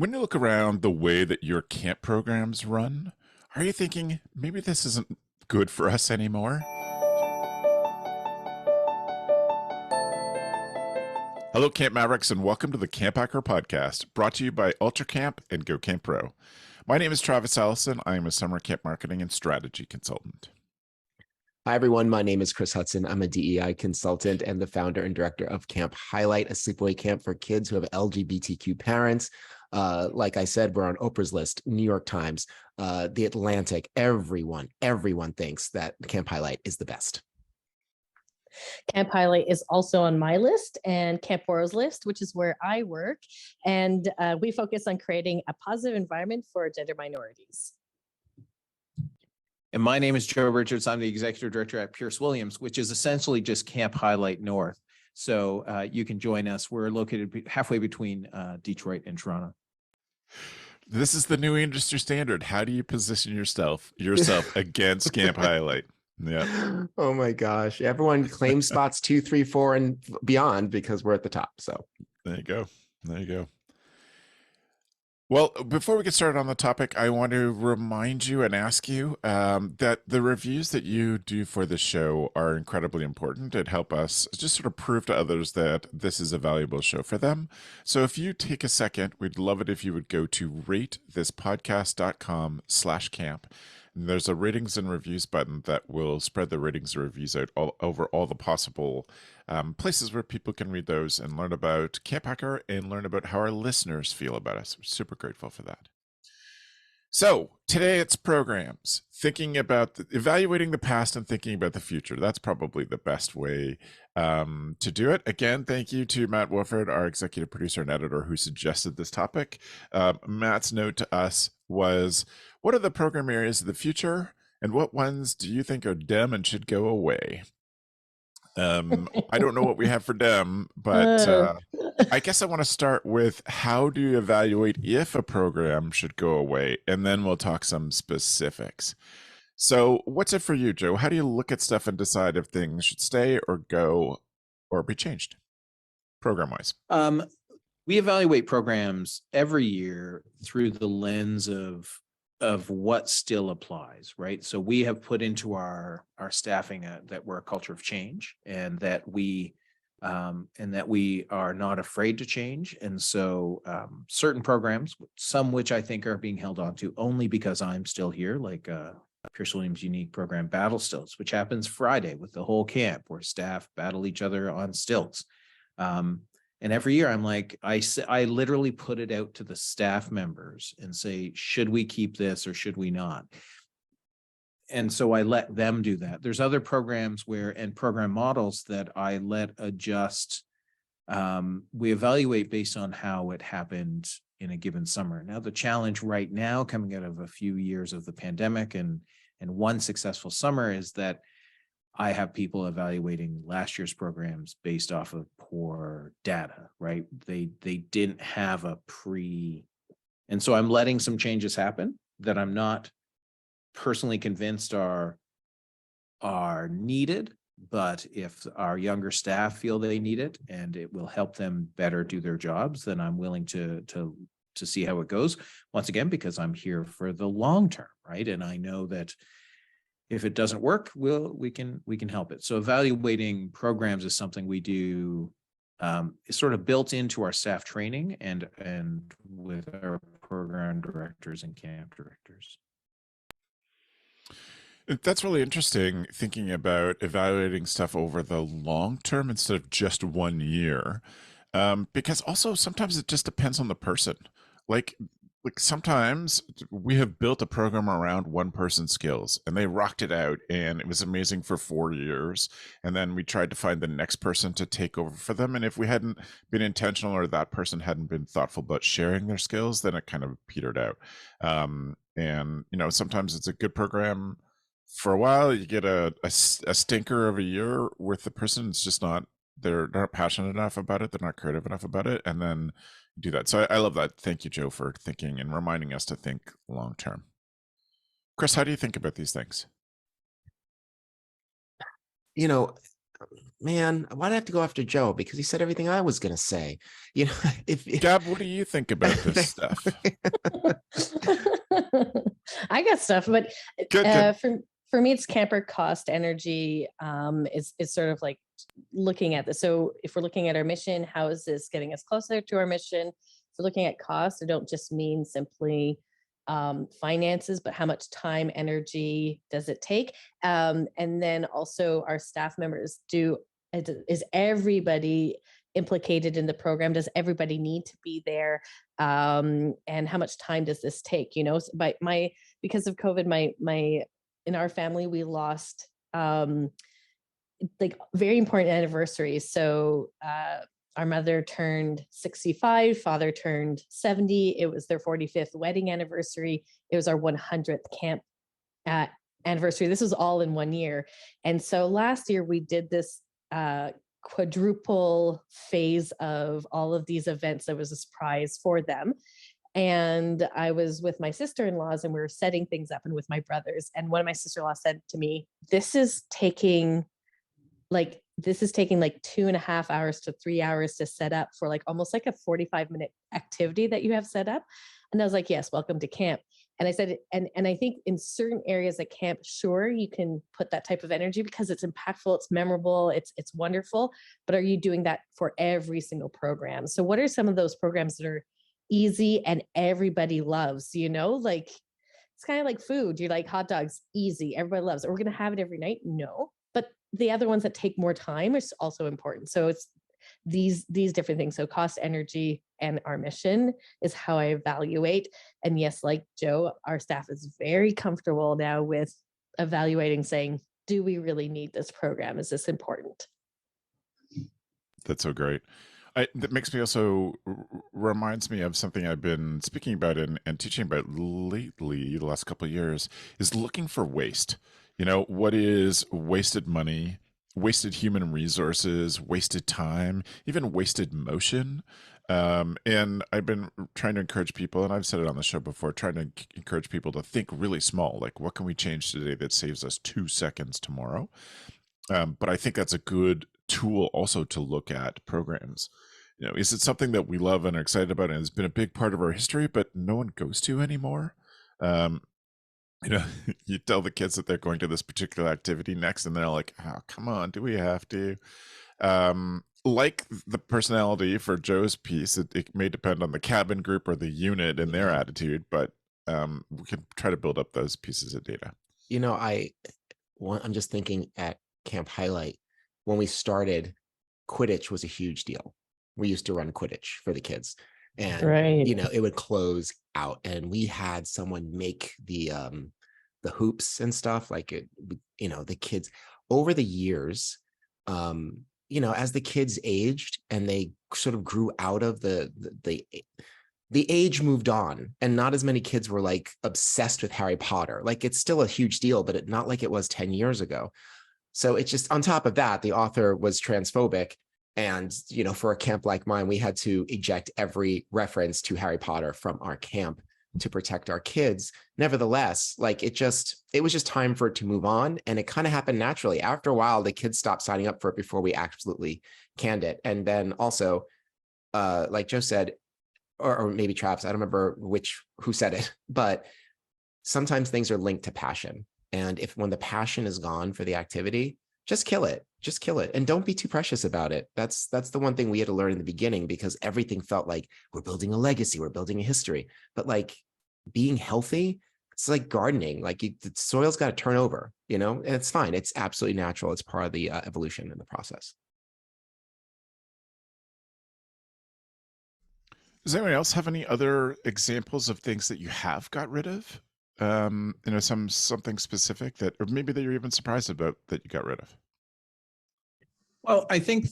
When you look around the way that your camp programs run, are you thinking maybe this isn't good for us anymore? Hello, Camp Mavericks, and welcome to the CampHacker podcast, brought to you by UltraCamp and Go Camp Pro. My name is Travis Allison. I am a summer camp marketing and strategy consultant. Hi, everyone. My name is Chris Hudson. I'm a DEI consultant and the founder and director of Camp Highlight, a sleepaway camp for kids who have LGBTQ parents. Like I said, we're on Oprah's list, New York Times, The Atlantic. Everyone thinks that Camp Highlight is the best. Camp Highlight is also on my list and Camp Boro's list, which is where I work. And we focus on creating a positive environment for gender minorities. And my name is Joe Richards. I'm the executive director at Pierce Williams, which is essentially just Camp Highlight North. So you can join us. We're located halfway between Detroit and Toronto. This is the new industry standard. How do you position yourself against Camp Highlight? Yeah. Oh my gosh. Everyone claims spots 2, 3, 4, and beyond because we're at the top. So there you go. There you go. Well, before we get started on the topic, I want to remind you and ask you that the reviews that you do for the show are incredibly important. It helps us just sort of prove to others that this is a valuable show for them. So if you take a second, we'd love it if you would go to ratethispodcast.com/camp. And there's a ratings and reviews button that will spread the ratings and reviews out all over all the possible places where people can read those and learn about CampHacker and learn about how our listeners feel about us. We're super grateful for that. So today it's programs, thinking about evaluating the past and thinking about the future. That's probably the best way to do it. Again, thank you to Matt Wolford, our executive producer and editor, who suggested this topic. Matt's note to us was, what are the program areas of the future and what ones do you think are dumb and should go away? I don't know what we have for them, but I guess I want to start with, how do you evaluate if a program should go away? And then we'll talk some specifics. So what's it for you, Joe? How do you look at stuff and decide if things should stay or go or be changed program-wise? We evaluate programs every year through the lens of what still applies, right? So we have put into our staffing that we're a culture of change, and that we are not afraid to change. And so certain programs, some which I think are being held on to only because I'm still here, like Pierce Williams' unique program, Battle Stilts, which happens Friday with the whole camp, where staff battle each other on stilts. And every year I'm like, I literally put it out to the staff members and say, should we keep this or should we not? And so I let them do that. There's other programs and program models that I let adjust. We evaluate based on how it happened in a given summer. Now, the challenge right now, coming out of a few years of the pandemic and one successful summer, is that I have people evaluating last year's programs based off of poor data, right? They didn't have and so I'm letting some changes happen that I'm not personally convinced are needed, but if our younger staff feel they need it and it will help them better do their jobs, then I'm willing to see how it goes. Once again, because I'm here for the long term, right? And I know that if it doesn't work, we can help it. So evaluating programs is something we do. It's sort of built into our staff training and with our program directors and camp directors. That's really interesting, thinking about evaluating stuff over the long term instead of just 1 year, because also sometimes it just depends on the person. Like sometimes we have built a program around one person's skills and they rocked it out and it was amazing for 4 years. And then we tried to find the next person to take over for them. And if we hadn't been intentional, or that person hadn't been thoughtful about sharing their skills, then it kind of petered out. And, sometimes it's a good program for a while. You get a stinker of a year with the person. It's just they're not passionate enough about it. They're not creative enough about it. And then do that. So I love that. Thank you, Joe, for thinking and reminding us to think long term. Chris, how do you think about these things? man, why did I have to go after Joe? Because he said everything I was going to say. You know, if Gab, what do you think about this stuff? I got stuff, but Good. for me, it's camper cost energy is sort of like looking at this. So if we're looking at our mission, how is this getting us closer to our mission? If we're looking at cost, I don't just mean simply finances, but how much time, energy does it take? And then also our staff members is everybody implicated in the program? Does everybody need to be there? And how much time does this take? You know, because of COVID, my in our family, we lost like very important anniversaries. So our mother turned 65, father turned 70. It was their 45th wedding anniversary. It was our 100th camp anniversary. This was all in 1 year. And so last year we did this quadruple phase of all of these events. There was a surprise for them. And I was with my sister-in-laws and we were setting things up and with my brothers. And one of my sister-in-laws said to me, this is taking like 2.5 hours to 3 hours to set up for like almost like a 45-minute activity that you have set up. And I was like, yes, welcome to camp. And I said, and I think in certain areas at camp, sure, you can put that type of energy because it's impactful, it's memorable, it's wonderful. But are you doing that for every single program? So what are some of those programs that are easy and everybody loves, you know, like it's kind of like food. You're like hot dogs, easy, everybody loves it. We're going to have it every night. No, but the other ones that take more time is also important. So it's these different things. So cost, energy, and our mission is how I evaluate. And yes, like Joe, our staff is very comfortable now with evaluating, saying, do we really need this program? Is this important? That's so great. That makes me also reminds me of something I've been speaking about and teaching about lately, the last couple of years, is looking for waste. You know, what is wasted money, wasted human resources, wasted time, even wasted motion? And I've been trying to encourage people, and I've said it on the show before, trying to encourage people to think really small. Like, what can we change today that saves us 2 seconds tomorrow? But I think that's a good tool also to look at programs. You know, is it something that we love and are excited about and has been a big part of our history, but no one goes to anymore? You know, you tell the kids that they're going to this particular activity next, and they're like, oh, come on, do we have to? Like the personality for Joe's piece, it may depend on the cabin group or the unit and their attitude, but we can try to build up those pieces of data. You know, I'm just thinking at Camp Highlight, when we started, Quidditch was a huge deal. We used to run Quidditch for the kids, and Right. you know, it would close out, and we had someone make the hoops and stuff. Like it, you know, the kids over the years, you know, as the kids aged and they sort of grew out of the age moved on, and not as many kids were like obsessed with Harry Potter. Like it's still a huge deal, but not like it was 10 years ago. So it's just, on top of that, the author was transphobic. And, you know, for a camp like mine, we had to eject every reference to Harry Potter from our camp to protect our kids. Nevertheless, like it was just time for it to move on. And it kind of happened naturally. After a while, the kids stopped signing up for it before we absolutely canned it. And then also, like Joe said, or maybe Travis, I don't remember who said it, but sometimes things are linked to passion. And when the passion is gone for the activity, just kill it. Just kill it. And don't be too precious about it. That's the one thing we had to learn in the beginning, because everything felt like we're building a legacy, we're building a history. But like being healthy, it's like gardening. Like the soil's got to turn over, you know, and it's fine. It's absolutely natural. It's part of the evolution in the process. Does anyone else have any other examples of things that you have got rid of? You know, something specific that, or maybe that you're even surprised about that you got rid of? Well, I think,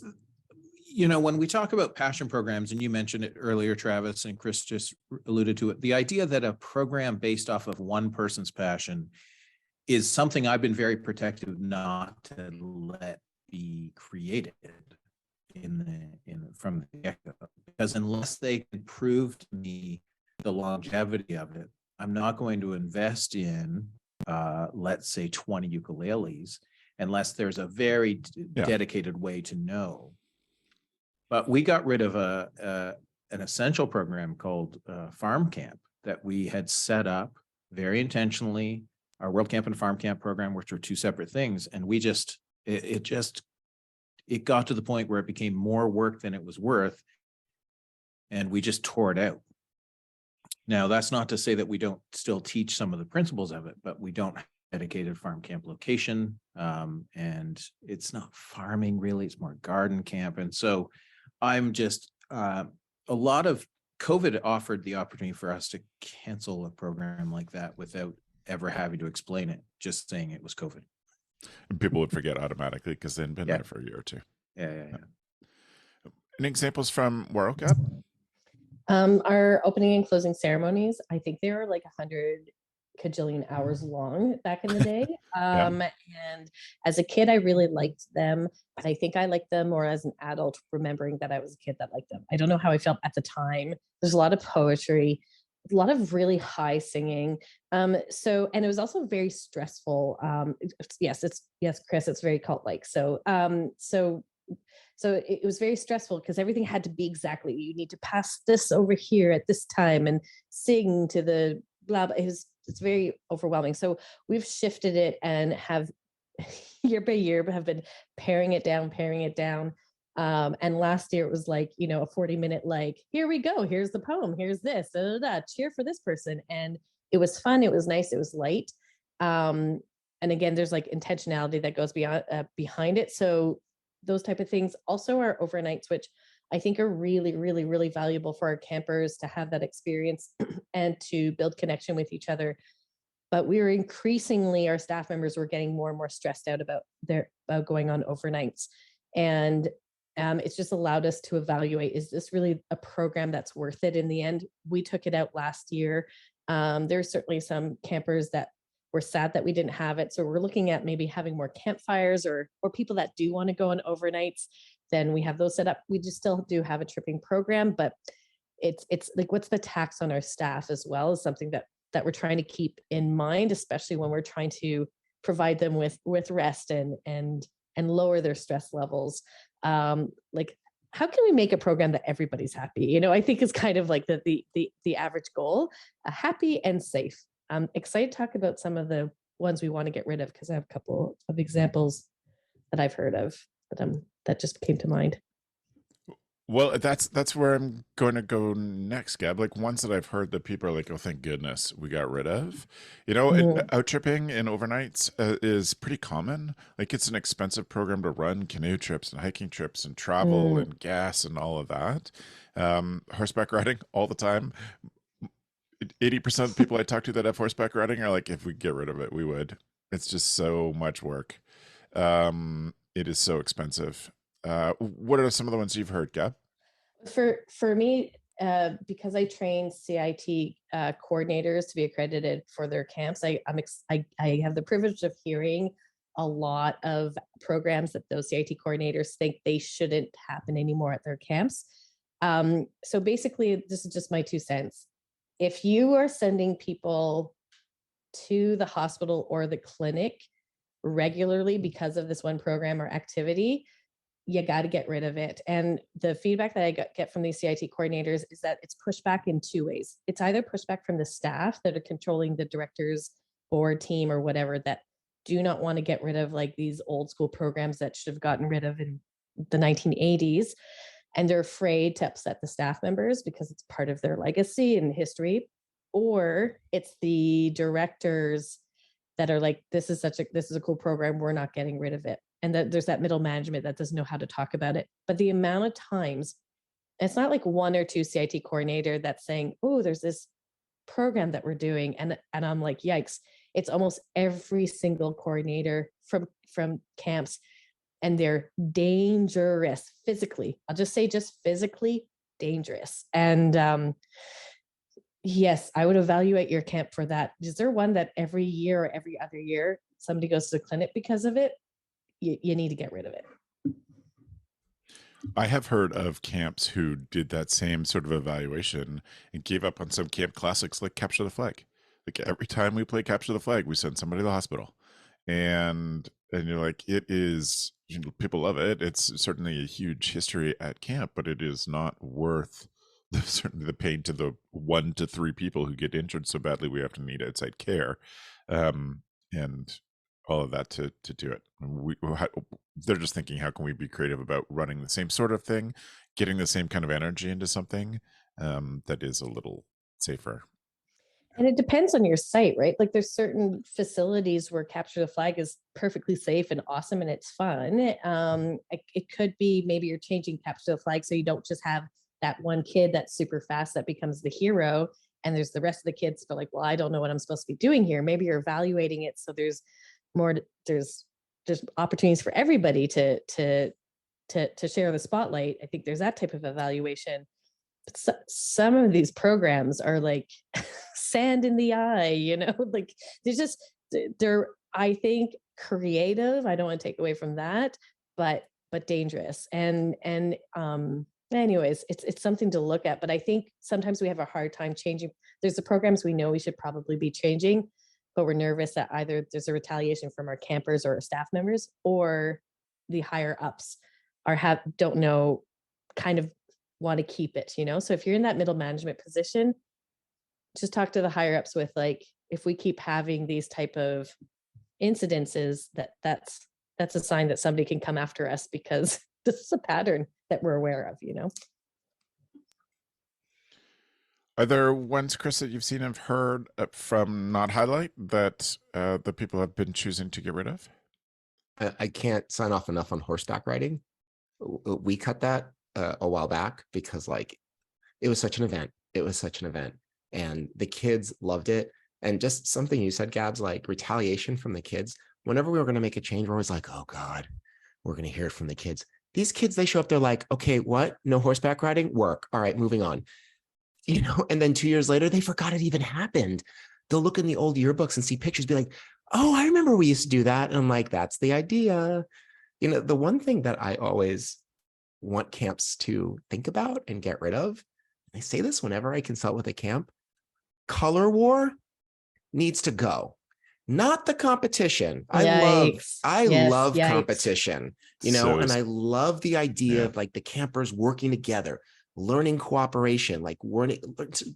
you know, when we talk about passion programs, and you mentioned it earlier, Travis, and Chris just alluded to it, the idea that a program based off of one person's passion is something I've been very protective not to let be created from the get-go, because unless they can prove to me the longevity of it, I'm not going to invest in, let's say, 20 ukuleles unless there's a very dedicated way to know. But we got rid of an essential program called Farm Camp that we had set up very intentionally, our World Camp and Farm Camp program, which were two separate things. And we just, it got to the point where it became more work than it was worth. And we just tore it out. Now, that's not to say that we don't still teach some of the principles of it, but we don't have a dedicated farm camp location. And it's not farming really, it's more garden camp. And so I'm just, a lot of COVID offered the opportunity for us to cancel a program like that without ever having to explain it, just saying it was COVID. And people would forget automatically because they'd been there for a year or two. Yeah. Any examples from World Cup? Our opening and closing ceremonies, I think they were like 100 kajillion hours long back in the day. And as a kid, I really liked them. But I think I liked them more as an adult, remembering that I was a kid that liked them. I don't know how I felt at the time. There's a lot of poetry, a lot of really high singing. And it was also very stressful. Yes, Chris, it's very cult-like. So it was very stressful because everything had to be exactly, you need to pass this over here at this time and sing to the blah, blah. It's very overwhelming. So we've shifted it and have year by year have been paring it down. And last year it was like, a 40-minute, like, here we go. Here's the poem. Here's this, cheer for this person. And it was fun. It was nice. It was light. And again, there's like intentionality that goes behind it. So those type of things. Also our overnights, which I think are really, really, really valuable for our campers to have that experience and to build connection with each other. But we were increasingly, our staff members were getting more and more stressed out about going on overnights. And it's just allowed us to evaluate, is this really a program that's worth it in the end? We took it out last year. There's certainly some campers that were sad that we didn't have it. So we're looking at maybe having more campfires or people that do want to go on overnights, then we have those set up. We just still do have a tripping program, but it's like, what's the tax on our staff as well is something that we're trying to keep in mind, especially when we're trying to provide them with rest and lower their stress levels. Like, how can we make a program that everybody's happy? I think is kind of like the average goal, happy and safe. I'm excited to talk about some of the ones we want to get rid of because I have a couple of examples that I've heard of that just came to mind. Well, that's where I'm going to go next, Gab. Like ones that I've heard that people are like, oh, thank goodness we got rid of. Out tripping and overnights is pretty common. Like it's an expensive program to run, canoe trips and hiking trips and travel and gas and all of that. Horseback riding all the time. 80% of the people I talk to that have horseback riding are like, if we get rid of it, we would. It's just so much work. It is so expensive. What are some of the ones you've heard, Gab? For me, because I train CIT coordinators to be accredited for their camps, I have the privilege of hearing a lot of programs that those CIT coordinators think they shouldn't happen anymore at their camps. So basically, this is just my 2 cents. If you are sending people to the hospital or the clinic regularly because of this one program or activity, you got to get rid of it. And the feedback that I get from these CIT coordinators is that it's pushback in 2 ways. It's either pushback from the staff that are controlling the director's board team or whatever that do not want to get rid of like these old school programs that should have gotten rid of in the 1980s. And they're afraid to upset the staff members because it's part of their legacy and history. Or it's the directors that are like, this is a cool program, we're not getting rid of it. And that there's that middle management that doesn't know how to talk about it. But the amount of times, it's not like 1 or 2 CIT coordinator that's saying, oh, there's this program that we're doing. And I'm like, yikes, it's almost every single coordinator from camps. And they're dangerous physically. I'll just say just physically dangerous. And yes, I would evaluate your camp for that. Is there one that every year or every other year somebody goes to the clinic because of it? You need to get rid of it. I have heard of camps who did that same sort of evaluation and gave up on some camp classics like Capture the Flag. Like every time we play Capture the Flag, we send somebody to the hospital. And And you're like, it is, people love it. It's certainly a huge history at camp, but it is not worth certainly the pain to the 1 to 3 people who get injured so badly we have to need outside care, and all of that to do it. They're just thinking, how can we be creative about running the same sort of thing, getting the same kind of energy into something that is a little safer. And it depends on your site, right? Like there's certain facilities where capture the flag is perfectly safe and awesome and it's fun. It could be maybe you're changing capture the flag so you don't just have that one kid that's super fast that becomes the hero, and there's the rest of the kids feel like, well, I don't know what I'm supposed to be doing here. Maybe you're evaluating it so there's more, there's opportunities for everybody to share the spotlight. I think there's that type of evaluation. Some of these programs are like sand in the eye, you know, like they're I think creative. I don't want to take away from that, but dangerous. And anyways, it's something to look at. But I think sometimes we have a hard time changing. There's the programs we know we should probably be changing, but we're nervous that either there's a retaliation from our campers or our staff members, or the higher ups don't know, kind of want to keep it, you know? So if you're in that middle management position, just talk to the higher ups with, like, if we keep having these type of incidences, that's a sign that somebody can come after us, because this is a pattern that we're aware of, you know? Are there ones, Chris, that you've seen and heard from Not Highlight that the people have been choosing to get rid of? I can't sign off enough on horseback riding. We cut that a while back because, like, it was such an event. It was such an event, and the kids loved it. And just something you said, Gabs, like retaliation from the kids. Whenever we were going to make a change, we're always like, oh God, we're going to hear it from the kids. These kids, they show up, they're like, okay, what? No horseback riding? Work. All right, moving on. You know, and then 2 years later, they forgot it even happened. They'll look in the old yearbooks and see pictures, be like, oh, I remember we used to do that. And I'm like, that's the idea. You know, the one thing that I always want camps to think about and get rid of, I say this whenever I consult with a camp, color war needs to go. Not the competition. Yikes. I Yes, love yikes. competition, you know, and I love the idea of like the campers working together, learning cooperation, like learning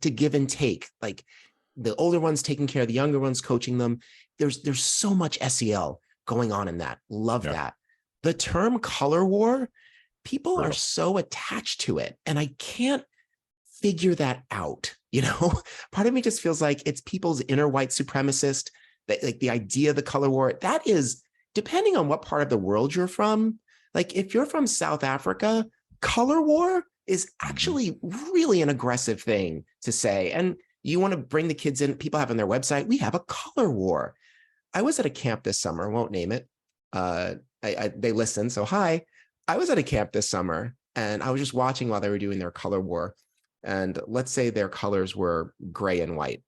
to give and take, like the older ones taking care of the younger ones, coaching them. There's so much SEL going on in that. Love that. The term color war, people are so attached to it, and I can't figure that out. You know, part of me just feels like it's people's inner white supremacist, that like the idea of the color war, that is, depending on what part of the world you're from. Like if you're from South Africa, color war is actually really an aggressive thing to say. And you want to bring the kids in, people have on their website, we have a color war. I was at a camp this summer, won't name it. They listen, so hi. I was at a camp this summer and I was just watching while they were doing their color war. And let's say their colors were gray and white.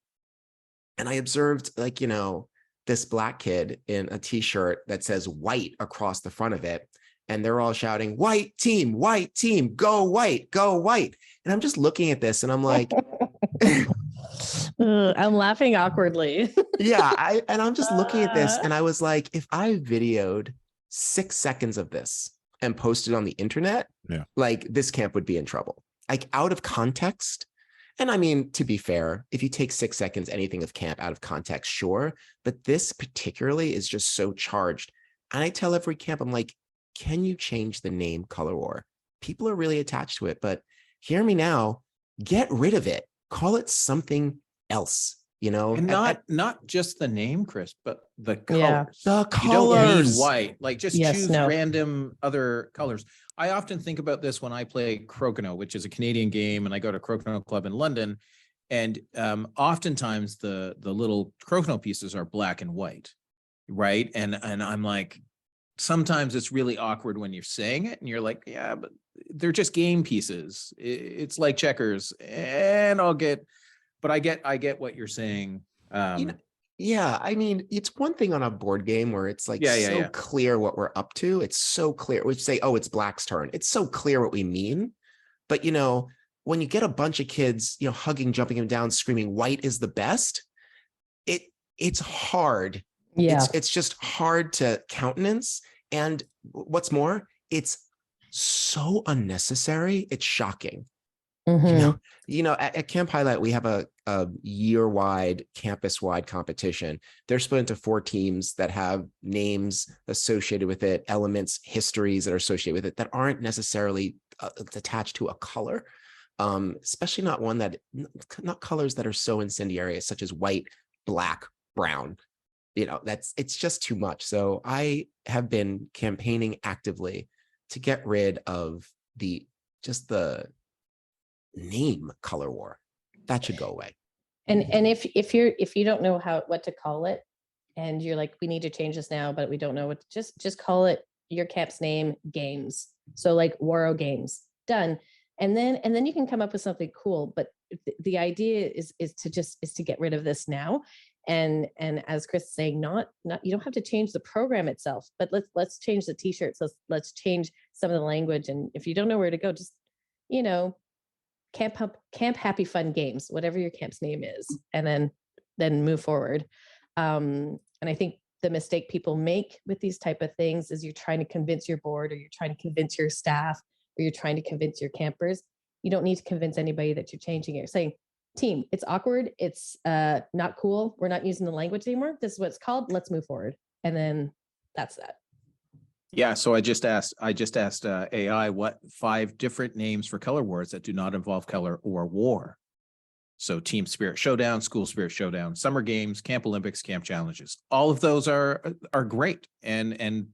And I observed, like, you know, this black kid in a t-shirt that says white across the front of it. And they're all shouting, white team, go white, go white. And I'm just looking at this and I'm like, I'm laughing awkwardly. yeah. And I'm just looking at this and I was like, if I videoed 6 seconds of this and posted on the internet, like this camp would be in trouble, like out of context. And I mean, to be fair, if you take 6 seconds, anything of camp out of context, sure. But this particularly is just so charged. And I tell every camp, I'm like, can you change the name color war? People are really attached to it, but hear me now, get rid of it. Call it something else, you know? And not just the name, Chris, but the colors. Yeah. The colors. You don't need white, like just choose no. random other colors. I often think about this when I play Crokinole, which is a Canadian game, and I go to Crokinole Club in London. And oftentimes the little Crokinole pieces are black and white, right? And I'm like, sometimes it's really awkward when you're saying it and you're like, yeah, but they're just game pieces. It's like checkers, and I get what you're saying. You know, yeah, I mean, it's one thing on a board game where it's like clear what we're up to. It's so clear. We say, oh, it's Black's turn. It's so clear what we mean. But, you know, when you get a bunch of kids, you know, hugging, jumping him down, screaming, white is the best, it's hard Yeah. It's just hard to countenance. And what's more, it's so unnecessary. It's shocking. Mhm. At Camp Highlight, we have a year-wide, campus-wide competition. They're split into 4 teams that have names associated with it, elements, histories that are associated with it that aren't necessarily attached to a color, especially not colors that are so incendiary, such as white, black, brown. It's just too much. So I have been campaigning actively to get rid of the name color war. That should go away. And if you don't know what to call it, and you're like, we need to change this now, but we don't know what, just call it your camp's name, games. So like Waro Games, done. And then you can come up with something cool. But the idea is to get rid of this now. And as Chris is saying, not you don't have to change the program itself, but let's change the t-shirts. Let's change some of the language. And if you don't know where to go, just camp happy fun games, whatever your camp's name is, and then move forward. And I think the mistake people make with these type of things is you're trying to convince your board, or you're trying to convince your staff, or you're trying to convince your campers. You don't need to convince anybody that you're changing it. You're saying, team, it's awkward, it's not cool, we're not using the language anymore, this is what it's called, let's move forward. And then that's that. Yeah, so I just asked AI what 5 different names for color wars that do not involve color or war. So Team Spirit Showdown, School Spirit Showdown, Summer Games, Camp Olympics, Camp Challenges. All of those are great and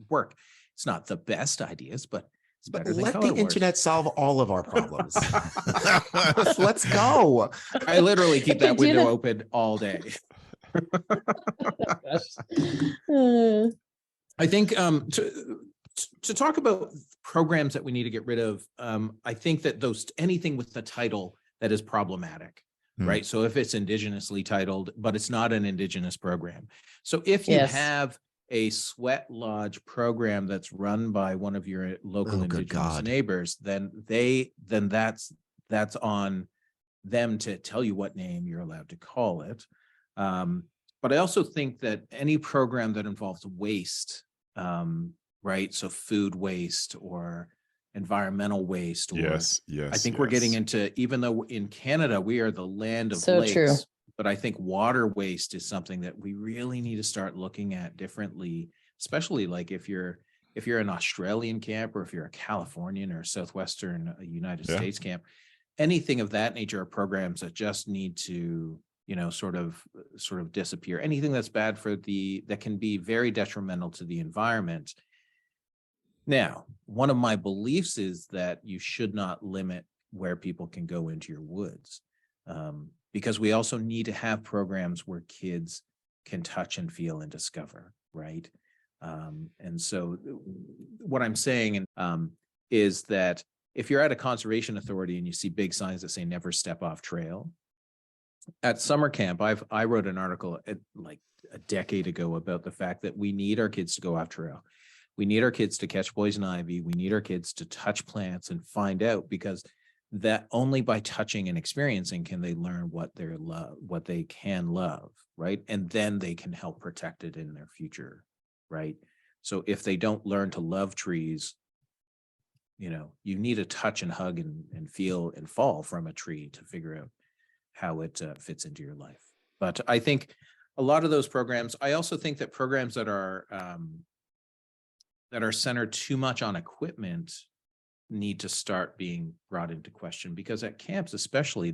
work. It's not the best ideas, but it's better than let color the wars. internet solve all of our problems. Let's go. I literally keep that window open all day. I think to talk about programs that we need to get rid of, I think that anything with the title that is problematic, right? So if it's indigenously titled, but it's not an indigenous program. So if you have a sweat lodge program that's run by one of your local indigenous neighbors, then that's on them to tell you what name you're allowed to call it. But I also think that any program that involves waste, right? So food waste or environmental waste. Or yes. I think we're getting into, even though in Canada, we are the land of lakes, true. but I think water waste is something that we really need to start looking at differently, especially like if you're an Australian camp, or if you're a Californian or Southwestern United States camp, anything of that nature are programs that just need to, sort of disappear. Anything that's bad that can be very detrimental to the environment. Now, one of my beliefs is that you should not limit where people can go into your woods, because we also need to have programs where kids can touch and feel and discover, right? And so what I'm saying is that if you're at a conservation authority and you see big signs that say never step off trail, at summer camp, I wrote an article like a decade ago about the fact that we need our kids to go off trail. We need our kids to catch poison ivy. We need our kids to touch plants and find out, because that only by touching and experiencing can they learn what they can love, right? And then they can help protect it in their future, right? So if they don't learn to love trees, you need to touch and hug and feel and fall from a tree to figure out how it fits into your life. But I think a lot of those programs, I also think that programs that are centered too much on equipment need to start being brought into question, because at camps especially,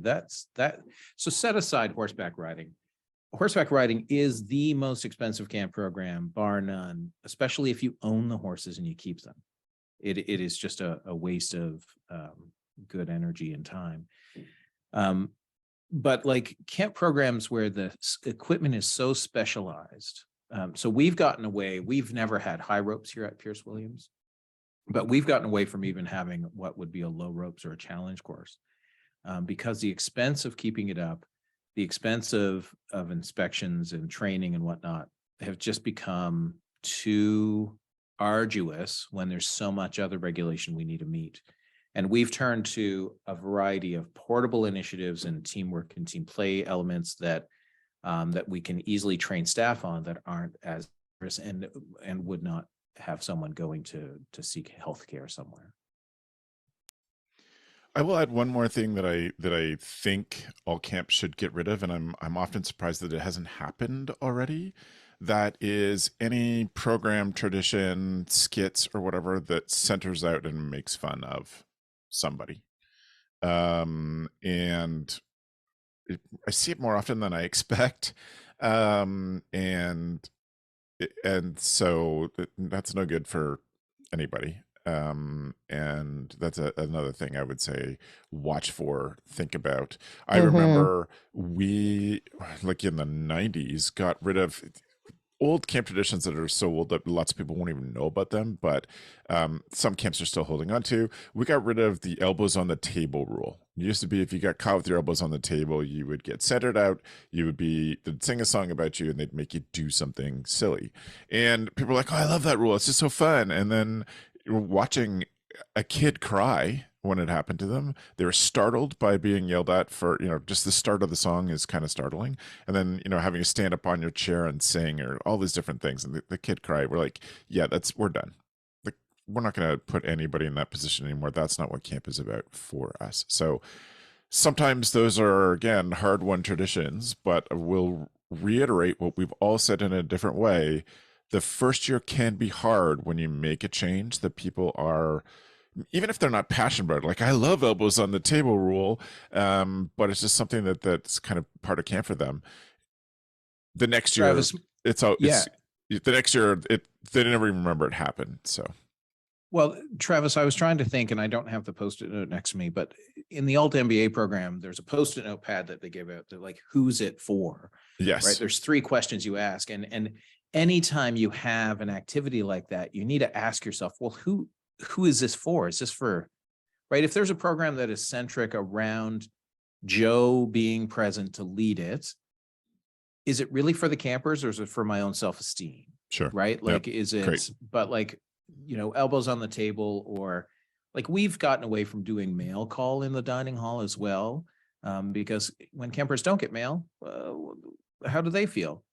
so set aside horseback riding. Horseback riding is the most expensive camp program, bar none, especially if you own the horses and you keep them. It is just a waste of good energy and time. But like camp programs where the equipment is so specialized. So we've gotten away, we've never had high ropes here at Pierce Williams, but we've gotten away from even having what would be a low ropes or a challenge course, because the expense of keeping it up, the expense of inspections and training and whatnot have just become too arduous when there's so much other regulation we need to meet. And we've turned to a variety of portable initiatives and teamwork and team play elements that that we can easily train staff on that aren't as and would not have someone going to seek healthcare somewhere. I will add one more thing that I think all camps should get rid of, and I'm often surprised that it hasn't happened already. That is any program, tradition, skits, or whatever that centers out and makes fun of somebody. And I see it more often than I expect. And so that's no good for anybody. And that's another thing I would say, watch for, think about. I remember we, like in the 90s, got rid of old camp traditions that are so old that lots of people won't even know about them, but some camps are still holding on to. We got rid of the elbows on the table rule. It used to be if you got caught with your elbows on the table, you would get centered out, they'd sing a song about you, and they'd make you do something silly. And people are like, oh, I love that rule, it's just so fun. And then you're watching a kid cry when it happened to them. They were startled by being yelled at for, just the start of the song is kind of startling. And then, having to stand up on your chair and sing, or all these different things. And the kid cried. We're like, yeah, we're done. Like, we're not going to put anybody in that position anymore. That's not what camp is about for us. So sometimes those are, again, hard-won traditions, but we'll reiterate what we've all said in a different way. The first year can be hard when you make a change that people are, even if they're not passionate about it. Like, I love elbows on the table rule, but it's just something that's kind of part of camp for them. The next year, Travis, the next year, they never even remember it happened. So, well, Travis, I was trying to think, and I don't have the Post-it note next to me, but in the alt MBA program, there's a Post-it note pad that they give out. They're like, who's it for? yes, right. There's 3 questions you ask, and anytime you have an activity like that, you need to ask yourself, well, who is this for? Is this for, right? If there's a program that is centric around Joe being present to lead it, is it really for the campers, or is it for my own self-esteem? Sure. Right? Like, yep. is it, Great. but like, elbows on the table, or like, we've gotten away from doing mail call in the dining hall as well. Because when campers don't get mail, how do they feel?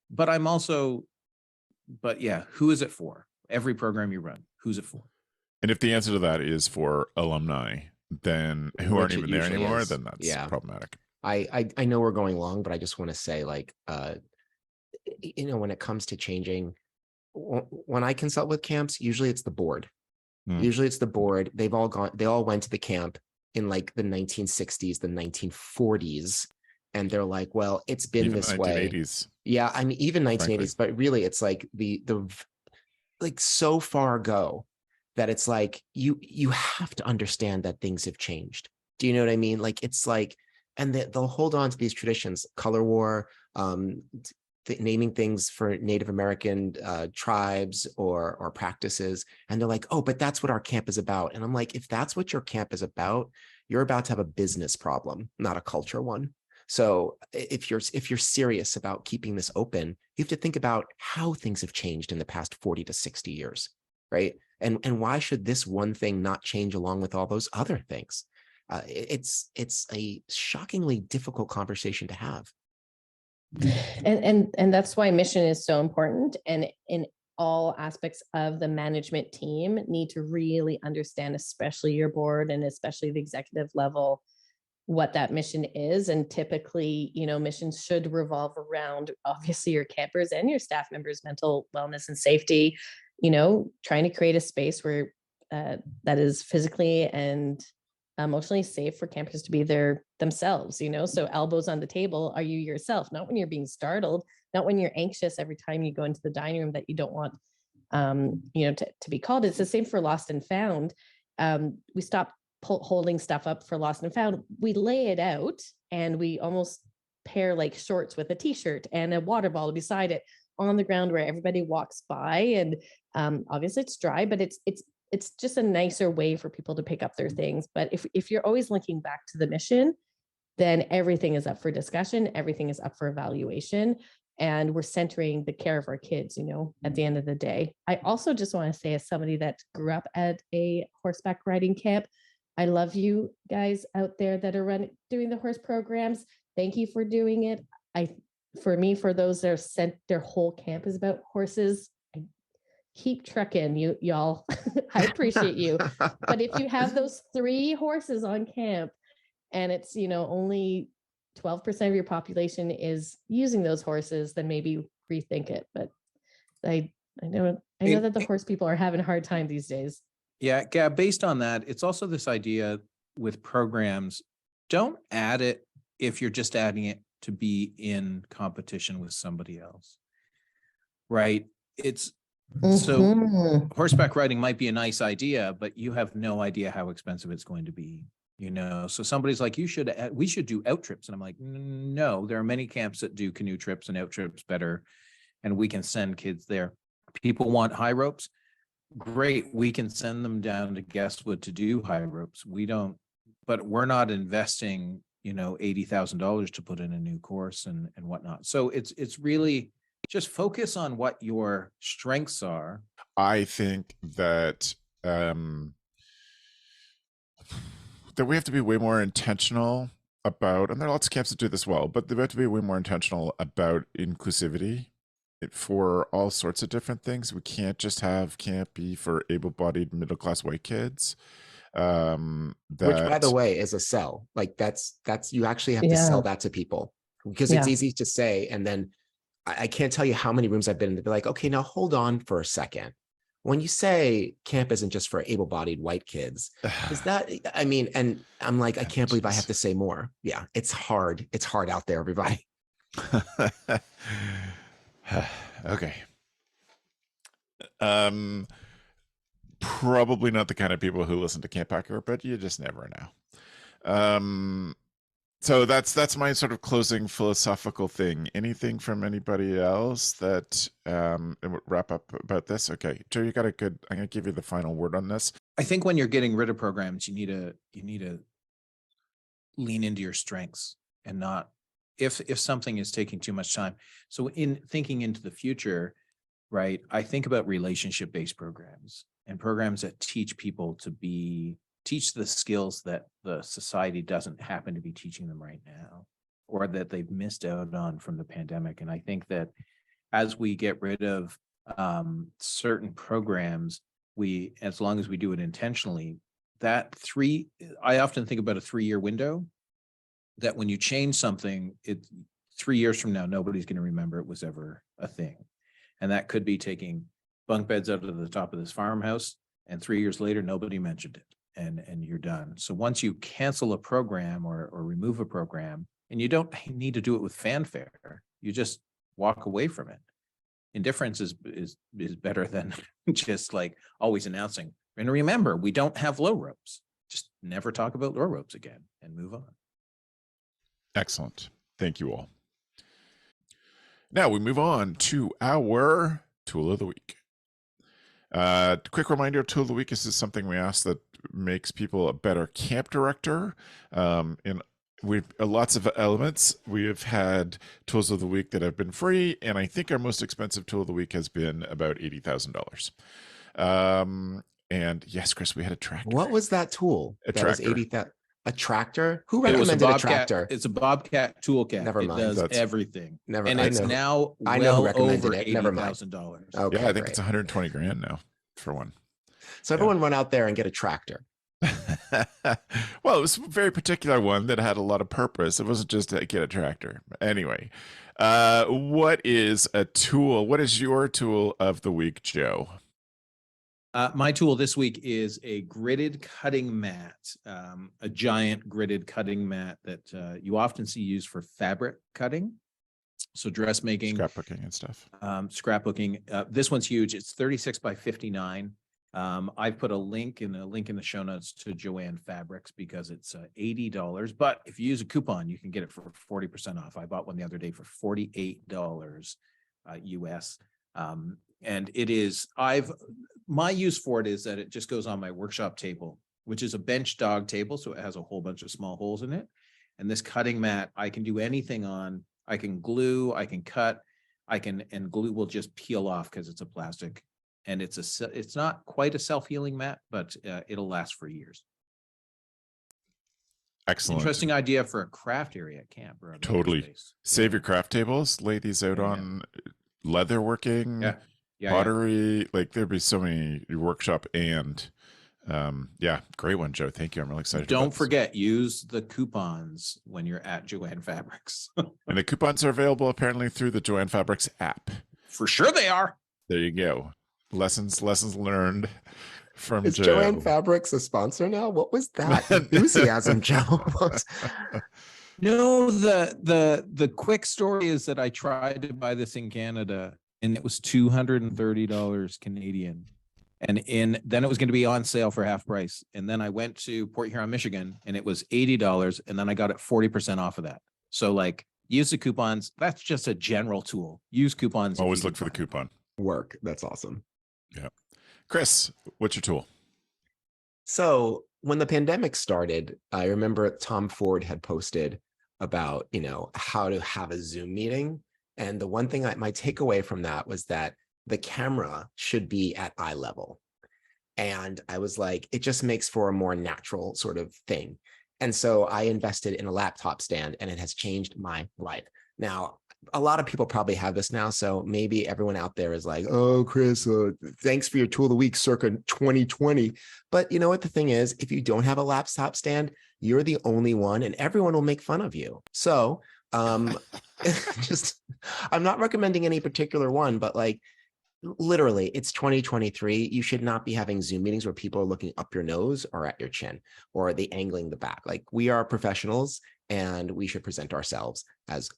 But yeah, who is it for? Every program you run, who's it for? And if the answer to that is for alumni, then who aren't even there anymore, then that's problematic. I know we're going long, but I just want to say, like, when it comes to changing, when I consult with camps, usually it's the board. Usually it's the board. They all went to the camp in like the 1960s, the 1940s. And they're like, well, it's been even this 1980s. way. Yeah. I mean, even 1980s, frankly. But really it's like the like so far ago that it's like, you have to understand that things have changed. Do you know what I mean? Like, it's like, and they'll hold on to these traditions, color war, naming things for Native American tribes or practices. And they're like, oh, but that's what our camp is about. And I'm like, if that's what your camp is about, you're about to have a business problem, not a culture one. So if you're serious about keeping this open, you have to think about how things have changed in the past 40 to 60 years, right? And why should this one thing not change along with all those other things? It's a shockingly difficult conversation to have. And that's why mission is so important. And in all aspects of the management team need to really understand, especially your board and especially the executive level, what that mission is. And typically, missions should revolve around obviously your campers and your staff members' mental wellness and safety, trying to create a space where that is physically and emotionally safe for campers to be themselves, so elbows on the table, are you yourself, not when you're being startled, not when you're anxious every time you go into the dining room that you don't want to be called. It's the same for lost and found. We stopped holding stuff up for lost and found. We lay it out and we almost pair like shorts with a t-shirt and a water bottle beside it on the ground where everybody walks by. And obviously it's dry, but it's just a nicer way for people to pick up their things. But if you're always linking back to the mission, then everything is up for discussion. Everything is up for evaluation. And we're centering the care of our kids, at the end of the day. I also just want to say, as somebody that grew up at a horseback riding camp, I love you guys out there that are doing the horse programs. Thank you for doing it. for me, for those that are sent, their whole camp is about horses. I keep trucking y'all. I appreciate you. But if you have those 3 horses on camp and it's, only 12% of your population is using those horses, then maybe rethink it. But I know that the horse people are having a hard time these days. Yeah, Gab, based on that, it's also this idea with programs, don't add it if you're just adding it to be in competition with somebody else, right? It's so horseback riding might be a nice idea, but you have no idea how expensive it's going to be, So somebody's like, we should do out trips. And I'm like, no, there are many camps that do canoe trips and out trips better, and we can send kids there. People want high ropes. Great, we can send them down to Guestwood to do high ropes. We don't, but we're not investing, $80,000 to put in a new course and whatnot. So it's really just focus on what your strengths are. I think that that we have to be way more intentional about, and there are lots of camps that do this well, but they have to be way more intentional about inclusivity for all sorts of different things. We can't just have camp be for able-bodied middle-class white kids. Which, by the way, is a sell. Like that's you actually have to sell that to people, because it's easy to say. And then I can't tell you how many rooms I've been in to be like, okay, now hold on for a second. When you say camp isn't just for able-bodied white kids, is that, and I'm like, I can't believe I have to say more. Yeah, it's hard. It's hard out there, everybody. Okay. Probably not the kind of people who listen to CampHacker, but you just never know. So that's my sort of closing philosophical thing. Anything from anybody else that would wrap up about this? Okay, Joe, I'm gonna give you the final word on this. I think when you're getting rid of programs, you need to lean into your strengths and not if something is taking too much time. So in thinking into the future, right, I think about relationship-based programs and programs that teach people to teach the skills that the society doesn't happen to be teaching them right now, or that they've missed out on from the pandemic. And I think that as we get rid of certain programs, as long as we do it intentionally, I often think about a 3-year window, that when you change something, 3 years from now, nobody's going to remember it was ever a thing. And that could be taking bunk beds out of the top of this farmhouse, and 3 years later, nobody mentioned it, and you're done. So once you cancel a program or remove a program, and you don't need to do it with fanfare, you just walk away from it. Indifference is better than just like always announcing. And remember, we don't have low ropes. Just never talk about low ropes again and move on. Excellent. Thank you all. Now we move on to our tool of the week. Quick reminder, tool of the week is something we ask that makes people a better camp director. We've lots of elements. We have had tools of the week that have been free, and I think our most expensive tool of the week has been about $80,000. And yes, Chris, we had a tractor. What was that tool? A tractor. Was 80,000. A tractor? Who recommended a tractor? It's a Bobcat toolcat. Never mind. It does everything. Never. And it's now well over $80,000. Okay, yeah, I think it's 120 grand now for one. So everyone run out there and get a tractor. Well, it was a very particular one that had a lot of purpose. It wasn't just to get a tractor. Anyway, what is a tool? What is your tool of the week, Joe? My tool this week is a gridded cutting mat, a giant gridded cutting mat that you often see used for fabric cutting. So dressmaking, scrapbooking and stuff. Scrapbooking. This one's huge. It's 36 by 59. I've put a link in the show notes to Joanne Fabrics because it's $80. But if you use a coupon, you can get it for 40% off. I bought one the other day for $48 US. And it is, my use for it is that it just goes on my workshop table, which is a bench dog table. So it has a whole bunch of small holes in it. And this cutting mat, I can do anything on. I can glue, I can cut, and glue will just peel off because it's a plastic. And it's not quite a self-healing mat, but it'll last for years. Excellent. Interesting idea for a craft area at camp. Or a Totally. makerspace. Save your craft tables, lay these out Yeah. on leatherworking, Yeah. Yeah. pottery. Like there'd be so many workshop and yeah, great one, Joe. Thank you. I'm really excited. Don't forget, use the coupons when you're at Joanne Fabrics. And the coupons are available apparently through the Joanne Fabrics app. For sure they are. There you go. Lessons learned from Is Joe. Joanne Fabrics a sponsor now? What was that enthusiasm, Joe? No, the quick story is that I tried to buy this in Canada and it was $230 Canadian. And then it was going to be on sale for half price. And then I went to Port Huron, Michigan, and it was $80. And then I got it 40% off of that. So like use the coupons. That's just a general tool. Use coupons. Always look for the coupon. Work. That's awesome. Yeah. Chris, what's your tool? So when the pandemic started, I remember Tom Ford had posted about, how to have a Zoom meeting. And the one thing my takeaway from that was that the camera should be at eye level. And I was like, it just makes for a more natural sort of thing. And so I invested in a laptop stand and it has changed my life. Now, a lot of people probably have this now. So maybe everyone out there is like, oh, Chris, thanks for your tool of the week circa 2020. But you know what the thing is, if you don't have a laptop stand, you're the only one and everyone will make fun of you. So I'm not recommending any particular one, but like, literally, it's 2023. You should not be having Zoom meetings where people are looking up your nose or at your chin or the angling the back. Like we are professionals and we should present ourselves as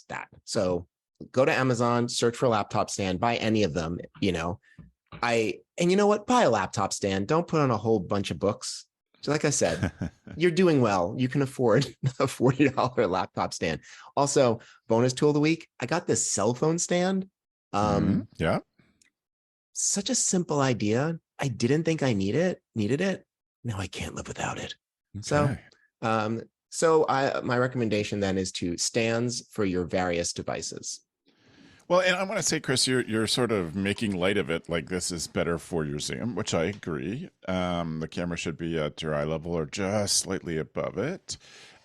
that. So go to Amazon, search for a laptop stand, buy any of them, and you know what? Buy a laptop stand. Don't put on a whole bunch of books. So like I said, you're doing well. You can afford a $40 laptop stand. Also, bonus tool of the week. I got this cell phone stand. Yeah. Such a simple idea. I didn't think I needed it. Now I can't live without it. Okay. So my recommendation then is to stands for your various devices. Well, and I want to say, Chris, you're sort of making light of it. Like this is better for your Zoom, which I agree. The camera should be at your eye level or just slightly above it.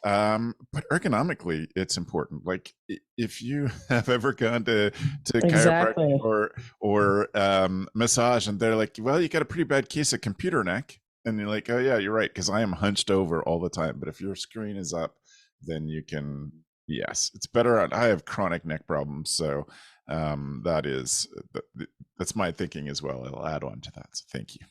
But ergonomically, it's important. Like if you have ever gone to Exactly. chiropractic or massage, and they're like, "Well, you got a pretty bad case of computer neck," and you're like, "Oh yeah, you're right," because I am hunched over all the time. But if your screen is up, then you can. Yes, it's better. I have chronic neck problems, so that's my thinking as well. I'll add on to that. So thank you.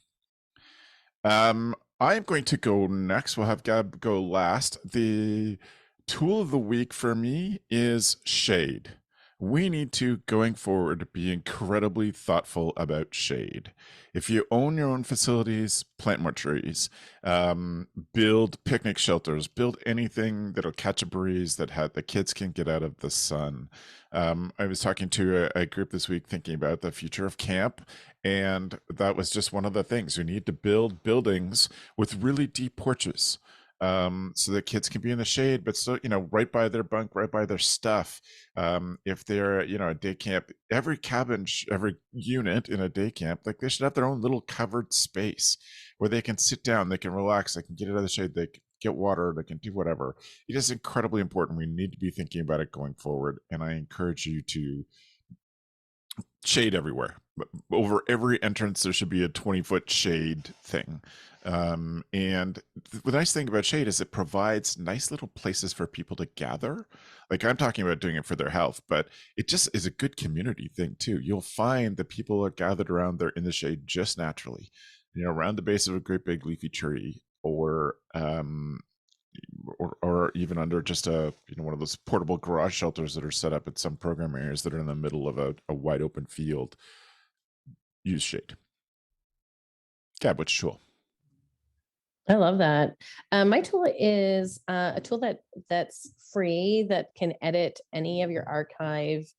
I am going to go next. We'll have Gab go last. The tool of the week for me is shade. We need to, going forward, be incredibly thoughtful about shade. If you own your own facilities, plant more trees. Build picnic shelters. Build anything that'll catch a breeze that the kids can get out of the sun. I was talking to a group this week thinking about the future of camp, and that was just one of the things. We need to build buildings with really deep porches. So that kids can be in the shade, but still, right by their bunk, right by their stuff. If they're, a day camp, every cabin, every unit in a day camp, like they should have their own little covered space where they can sit down, they can relax, they can get out of the shade, they can get water, they can do whatever. It is incredibly important. We need to be thinking about it going forward. And I encourage you to shade everywhere. Over every entrance, there should be a 20-foot shade thing. And the nice thing about shade is it provides nice little places for people to gather. Like I'm talking about doing it for their health, but it just is a good community thing too. You'll find that people are gathered around there in the shade just naturally, around the base of a great big leafy tree or even under just one of those portable garage shelters that are set up at some program areas that are in the middle of a wide open field. Use shade. Gab, what's your tool? I love that. My tool is a tool that's free that can edit any of your archive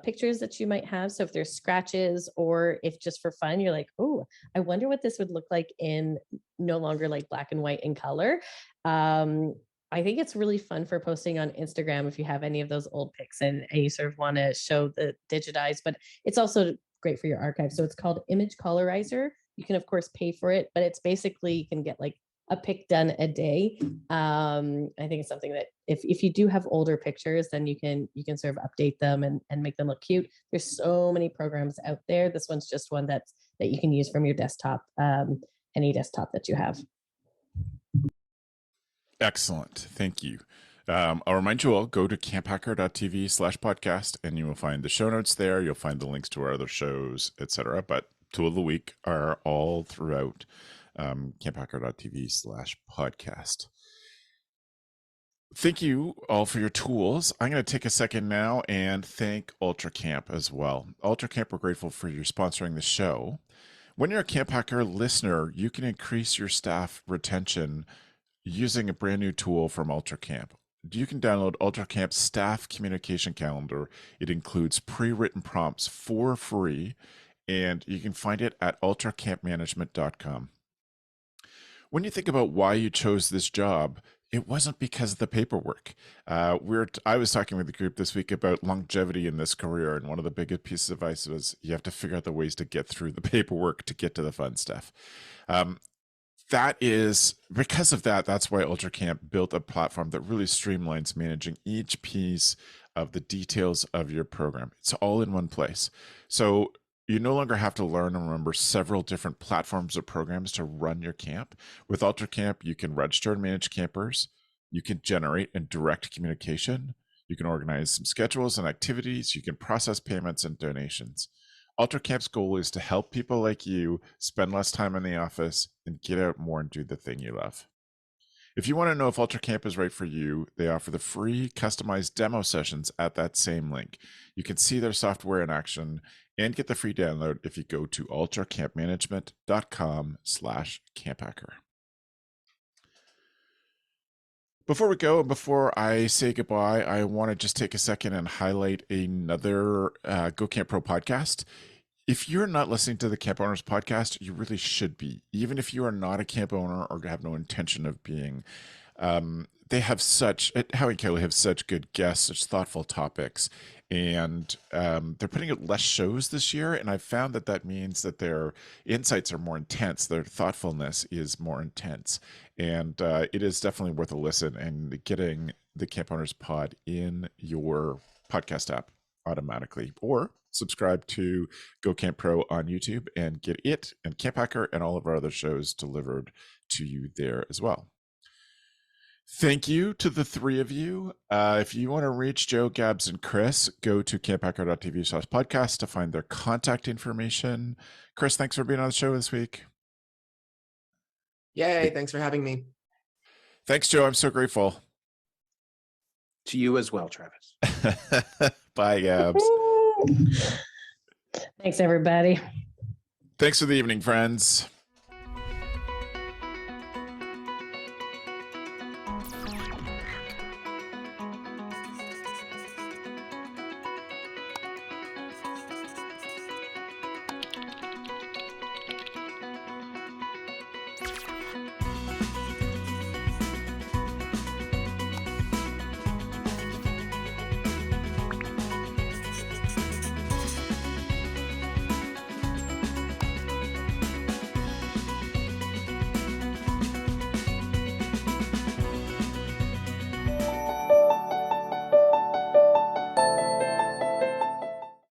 pictures that you might have. So if there's scratches or if just for fun, you're like, oh, I wonder what this would look like in no longer like black and white in color. I think it's really fun for posting on Instagram if you have any of those old pics and you sort of want to show the digitized, but it's also great for your archive. So it's called Image Colorizer. You can, of course, pay for it, but it's basically you can get like a pic done a day. I think it's something that if you do have older pictures, then you can sort of update them and make them look cute. There's so many programs out there. This one's just one that you can use from your desktop, any desktop that you have. Excellent. Thank you. I'll remind you all, go to camphacker.tv/podcast and you will find the show notes there. You'll find the links to our other shows, etc. But Tool of the Week are all throughout camphacker.tv/podcast. Thank you all for your tools. I'm going to take a second now and thank UltraCamp as well. UltraCamp, we're grateful for your sponsoring the show. When you're a CampHacker listener, you can increase your staff retention using a brand new tool from UltraCamp. You can download UltraCamp's staff communication calendar. It includes pre-written prompts for free, and you can find it at ultracampmanagement.com. When you think about why you chose this job, it wasn't because of the paperwork. I was talking with the group this week about longevity in this career, and one of the biggest pieces of advice was you have to figure out the ways to get through the paperwork to get to the fun stuff. That is because of that. That's why UltraCamp built a platform that really streamlines managing each piece of the details of your program. It's all in one place. So you no longer have to learn and remember several different platforms or programs to run your camp. With UltraCamp, you can register and manage campers. You can generate and direct communication. You can organize some schedules and activities. You can process payments and donations. UltraCamp's goal is to help people like you spend less time in the office and get out more and do the thing you love. If you want to know if UltraCamp is right for you, they offer the free customized demo sessions at that same link. You can see their software in action and get the free download if you go to ultracampmanagement.com/camphacker. Before we go, and before I say goodbye, I want to just take a second and highlight another Go Camp Pro podcast. If you're not listening to the Camp Owners podcast, you really should be. Even if you are not a camp owner or have no intention of being, they have Howie and Kelly have such good guests, such thoughtful topics, and they're putting out less shows this year, and I've found that means that their insights are more intense, their thoughtfulness is more intense, and it is definitely worth a listen, and getting the Camp Owners pod in your podcast app automatically, or subscribe to Go Camp Pro on YouTube and get it and CampHacker and all of our other shows delivered to you there as well. Thank you to the three of you. If you want to reach Joe, Gabz, and Chris, go to camphacker.tv/podcast to find their contact information. Chris, thanks for being on the show this week. Yay, thanks for having me. Thanks, Joe. I'm so grateful. To you as well, Travis. Bye, Gabz. Thanks, everybody. Thanks for the evening, friends.